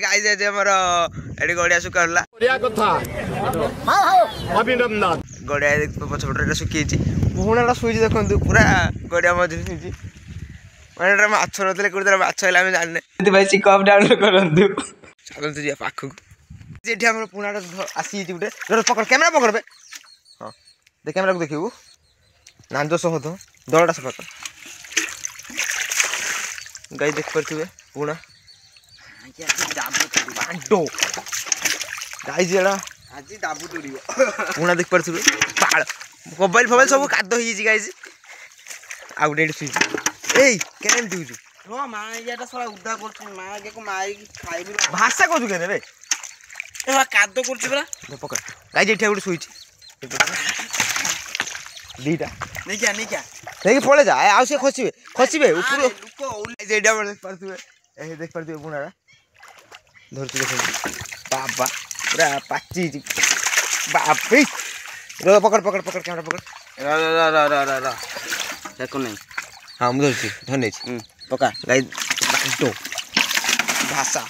guys आज हमर AD गड़िया सुकारला बढ़िया कथा हां अभिनंदन गड़िया देख पछपटरे सुकी छि पुणाटा सुई देखंतु पूरा गड़िया मझे सुई छि मानेटा माछ नतले कोडरा माछ हैला हम जानने यदि भाई सी कप डाउनलोड करंतु चलंतु जे पाखु जेठी हमर पुणाटा आसी छि गुटे जरा पकड़ कैमरा पकड़ बे हां देख कैमरा को देखिबू नांदो सह तो दलटा से पकड़ गाइस देख परथुबे पुणा बांडो गाइस एड़ा आज दाबू तोड़ियो पुणा देख परथुबे पाळ मोबाइल फोबाइल सब कादो ही छि गाइस आ गुटे सुई एई केन दिउजु रो मा याटा सला उद्धा करछ मा के को मारी खाइबी भाषा कोजु केने रे ए कादो करछ बरा पकड़ गाइस एठी गुटे सुई छि दीटा नहीं क्या नहीं पड़े जा आ से खसिबे ऊपर लुको जेडा देख परथुबे ए देख परथुबे बुनारा धरती देख बाबा पूरा पाची बाप रे रो पकड़ कैमरा पकड़ रा देखो नहीं हां मुझे धरती धरने पका गाइस भाषा